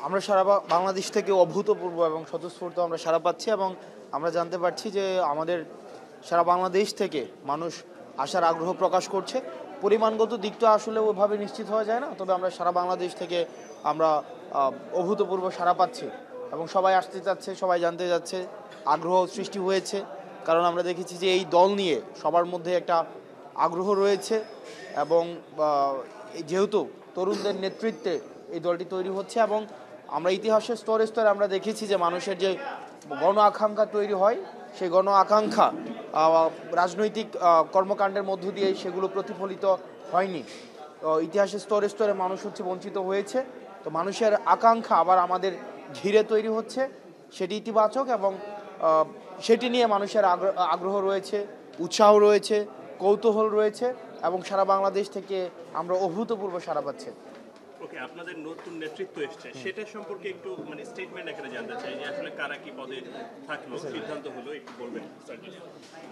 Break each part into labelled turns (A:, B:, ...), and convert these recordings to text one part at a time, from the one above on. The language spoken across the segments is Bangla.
A: আমরা সারা বাংলাদেশ থেকে অভূতপূর্ব এবং স্বতঃস্ফূর্ত আমরা সাড়া পাচ্ছি এবং আমরা জানতে পারছি যে আমাদের সারা বাংলাদেশ থেকে মানুষ আসার আগ্রহ প্রকাশ করছে। পরিমাণগত দিকটা আসলে ওইভাবে নিশ্চিত হওয়া যায় না, তবে আমরা সারা বাংলাদেশ থেকে আমরা অভূতপূর্ব সাড়া পাচ্ছি এবং সবাই আসতে চাচ্ছে, সবাই জানতে যাচ্ছে, আগ্রহ সৃষ্টি হয়েছে। কারণ আমরা দেখেছি যে এই দল নিয়ে সবার মধ্যে একটা আগ্রহ রয়েছে এবং যেহেতু তরুণদের নেতৃত্বে এই দলটি তৈরি হচ্ছে এবং আমরা ইতিহাসের স্তরে স্তরে আমরা দেখেছি যে মানুষের যে গণ আকাঙ্ক্ষা তৈরি হয়, সেই গণ আকাঙ্ক্ষা রাজনৈতিক কর্মকাণ্ডের মধ্য দিয়ে সেগুলো প্রতিফলিত হয়নি। ইতিহাসের স্তরে স্তরে মানুষ বঞ্চিত হয়েছে। তো মানুষের আকাঙ্ক্ষা আবার আমাদের ঘিরে তৈরি হচ্ছে, সেটি ইতিবাচক এবং সেটি নিয়ে মানুষের আগ্রহ রয়েছে, উৎসাহ রয়েছে, কৌতূহল রয়েছে এবং সারা বাংলাদেশ থেকে আমরা অভূতপূর্ব সাড়া পাচ্ছি।
B: ওকে, আপনাদের নতুন নেতৃত্ব এসেছে, সেটা সম্পর্কে একটু স্টেটমেন্ট আকারে জানতে চাই যে আসলে কারা কি পদে থাকলো, সিদ্ধান্ত হলো, একটু বলবেন।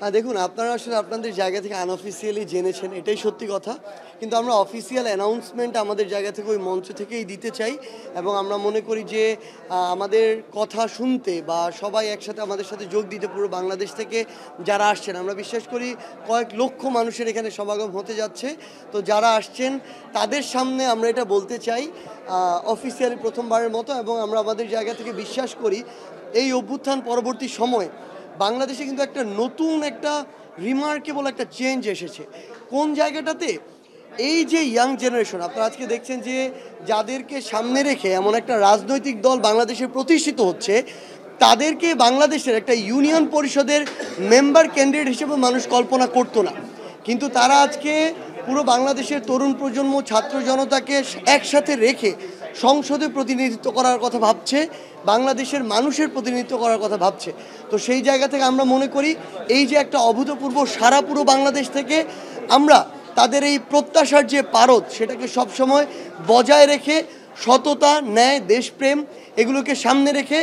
C: হ্যাঁ, দেখুন, আপনারা আসলে আপনাদের জায়গা থেকে আনঅফিসিয়ালি জেনেছেন, এটাই সত্যি কথা। কিন্তু আমরা অফিসিয়াল অ্যানাউন্সমেন্ট আমাদের জায়গা থেকে ওই মঞ্চ থেকেই দিতে চাই এবং আমরা মনে করি যে আমাদের কথা শুনতে বা সবাই একসাথে আমাদের সাথে যোগ দিতে পুরো বাংলাদেশ থেকে যারা আসছেন, আমরা বিশ্বাস করি কয়েক লক্ষ মানুষের এখানে সমাগম হতে যাচ্ছে। তো যারা আসছেন তাদের সামনে আমরা এটা বলতে চাই অফিসিয়ালি প্রথমবারের মতো, এবং আমরা আমাদের জায়গা থেকে বিশ্বাস করি এই অভ্যুত্থান পরবর্তী সময় বাংলাদেশে কিন্তু একটা নতুন একটা রিমার্কেবল একটা চেঞ্জ এসেছে। কোন জায়গাটাতে? এই যে ইয়াং জেনারেশন, আপনারা আজকে দেখছেন যে যাদেরকে সামনে রেখে এমন একটা রাজনৈতিক দল বাংলাদেশে প্রতিষ্ঠিত হচ্ছে, তাদেরকে বাংলাদেশের একটা ইউনিয়ন পরিষদের মেম্বার ক্যান্ডিডেট হিসেবে মানুষ কল্পনা করতো না। কিন্তু তারা আজকে পুরো বাংলাদেশের তরুণ প্রজন্ম, ছাত্র জনতাকে একসাথে রেখে সংসদে প্রতিনিধিত্ব করার কথা ভাবছে, বাংলাদেশের মানুষের প্রতিনিধিত্ব করার কথা ভাবছে। তো সেই জায়গা থেকে আমরা মনে করি এই যে একটা অভূতপূর্ব সারা পুরো বাংলাদেশ থেকে আমরা তাদের এই প্রত্যাশার যে পারদ, সেটাকে সবসময় বজায় রেখে সততা, ন্যায়, দেশপ্রেম এগুলোকে সামনে রেখে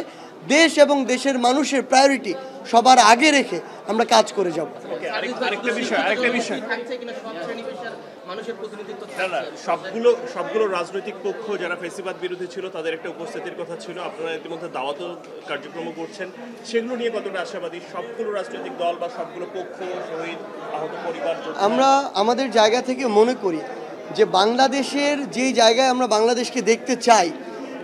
C: দেশ এবং দেশের মানুষের প্রায়োরিটি সবার আগে রেখে আমরা কাজ করে যাব।
B: আরেকটা বিষয় সবগুলো রাজনৈতিক পক্ষ যারা ফেসিবাদ বিরোধী ছিল তাদের একটা উপস্থিতির কথা ছিল। আপনারা ইতিমধ্যে দাওয়াত কার্যক্রম করছেন, সেগুলো নিয়ে কতটা আশাবাদী? সবগুলো রাজনৈতিক দল বা সবগুলো পক্ষ, শহীদ, আহত পরিবার,
C: আমরা আমাদের জায়গা থেকে মনে করি যে বাংলাদেশের যেই জায়গায় আমরা বাংলাদেশকে দেখতে চাই,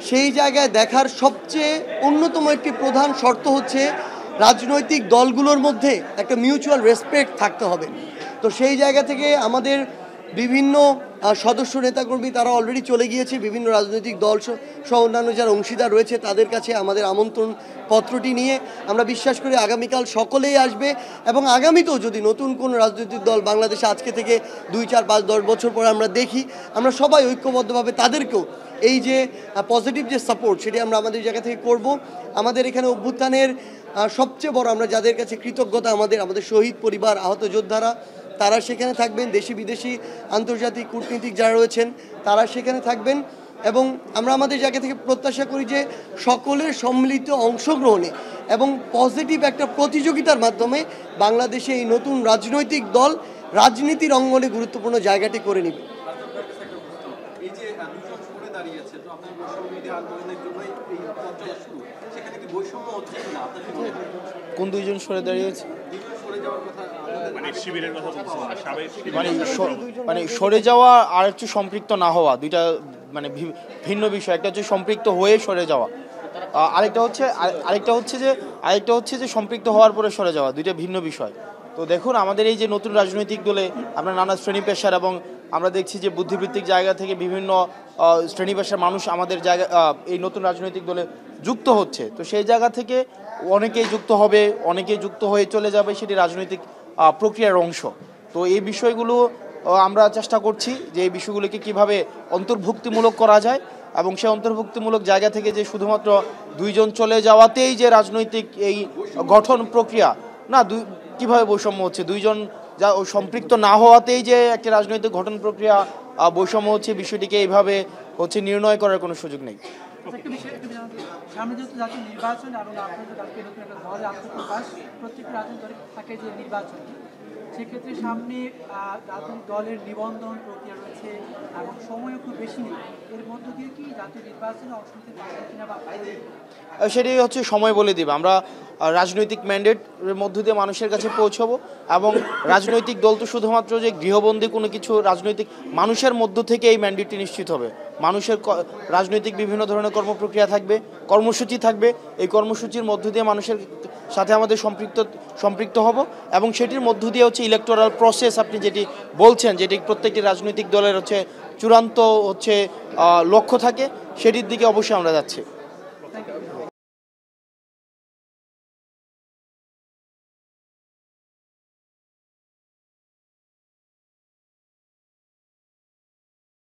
C: সেই জায়গায় দেখার সবচেয়ে অন্যতম একটি প্রধান শর্ত হচ্ছে রাজনৈতিক দলগুলোর মধ্যে একটা মিউচুয়াল রেসপেক্ট থাকতে হবে। তো সেই জায়গা থেকে আমাদের বিভিন্ন সদস্য নেতাকর্মী তারা অলরেডি চলে গিয়েছে, বিভিন্ন রাজনৈতিক দল সহ অন্যান্য যারা অংশীদার রয়েছে তাদের কাছে আমাদের আমন্ত্রণ পত্রটি নিয়ে আমরা বিশ্বাস করি আগামীকাল সকলেই আসবে। এবং আগামীতেও যদি নতুন কোনো রাজনৈতিক দল বাংলাদেশে আজকে থেকে 2, 4, 5, 10 বছর পরে আমরা দেখি, আমরা সবাই ঐক্যবদ্ধভাবে তাদেরকেও এই যে পজিটিভ যে সাপোর্ট, সেটি আমরা আমাদের জায়গা থেকে করব। আমাদের এখানে অভ্যুত্থানের সবচেয়ে বড় আমরা যাদের কাছে কৃতজ্ঞতা, আমাদের শহীদ পরিবার, আহত যোদ্ধারা, তারা সেখানে থাকবেন। দেশি বিদেশি আন্তর্জাতিক কূটনীতিক যারা রয়েছেন তারা সেখানে থাকবেন এবং আমরা আমাদের জায়গা থেকে প্রত্যাশা করি যে সকলের সম্মিলিত অংশগ্রহণে এবং পজিটিভ একটা প্রতিযোগিতার মাধ্যমে বাংলাদেশে এই নতুন রাজনৈতিক দল রাজনীতির অঙ্গনে গুরুত্বপূর্ণ জায়গাটি করে নেবে।
A: কোন দুইজন সরে দাঁড়িয়েছে? মানে সরে যাওয়া আর একটু সম্পৃক্ত না হওয়া, দুইটা ভিন্ন বিষয়। একটা হচ্ছে সম্পৃক্ত হয়ে সরে যাওয়া, আরেকটা হচ্ছে যে সম্পৃক্ত হওয়ার পরে সরে যাওয়া, দুইটা ভিন্ন বিষয়। তো দেখুন, আমাদের এই যে নতুন রাজনৈতিক দলে আমরা নানা শ্রেণী পেশার এবং আমরা দেখছি যে বুদ্ধিবৃত্তিক জায়গা থেকে বিভিন্ন শ্রেণী পেশার মানুষ আমাদের জায়গা এই নতুন রাজনৈতিক দলে যুক্ত হচ্ছে। তো সেই জায়গা থেকে অনেকেই যুক্ত হবে, অনেকেই যুক্ত হয়ে চলে যাবে, সেটি রাজনৈতিক প্রক্রিয়ার অংশ। তো এই বিষয়গুলো আমরা চেষ্টা করছি যে এই বিষয়গুলোকে কিভাবে অন্তর্ভুক্তিমূলক করা যায় এবং সেই অন্তর্ভুক্তিমূলক জায়গা থেকে যে শুধুমাত্র 2 জন চলে যাওয়াতেই যে রাজনৈতিক এই গঠন প্রক্রিয়া না, কিভাবে বৈষম্য হচ্ছে, 2 জন যা সম্পৃক্ত না হওয়াতেই যে একটা রাজনৈতিক গঠন প্রক্রিয়া বৈষম্য হচ্ছে, বিষয়টিকে এইভাবে নির্ণয় করার কোনো সুযোগ নেই।
D: সামনে যেহেতু জাতীয় নির্বাচন এবং আপনাদের নতুন একটা দলের আত্মপ্রকাশ, প্রত্যেকটা রাজনৈতিক দলে থাকে যে নির্বাচন, সেক্ষেত্রে সামনে রাজনৈতিক দলের নিবন্ধন প্রক্রিয়া রয়েছে, আছে এবং সময়ও খুব বেশি নেই, এর মধ্য দিয়ে কি জাতীয় নির্বাচনে অংশ নিতে পারবেন কিনা বা
A: সেটাই হচ্ছে সময় বলে দিবে। আমরা রাজনৈতিক ম্যান্ডেটের মধ্য দিয়ে মানুষের কাছে পৌঁছাবো এবং রাজনৈতিক দল তো শুধুমাত্র যে গৃহবন্দী কোনো কিছু রাজনৈতিক মানুষের মধ্য থেকে এই ম্যান্ডেটটি নিশ্চিত হবে। মানুষের রাজনৈতিক বিভিন্ন ধরনের কর্মপ্রক্রিয়া থাকবে, কর্মসূচি থাকবে, এই কর্মসূচির মধ্য দিয়ে মানুষের সাথে আমাদের সম্পৃক্ত হব এবং সেটির মধ্য দিয়ে হচ্ছে ইলেকটোরাল প্রসেস আপনি যেটি বলছেন, যেটি প্রত্যেকটি রাজনৈতিক দলের হচ্ছে চূড়ান্ত হচ্ছে লক্ষ্য থাকে, সেটির দিকে অবশ্যই আমরা যাচ্ছি।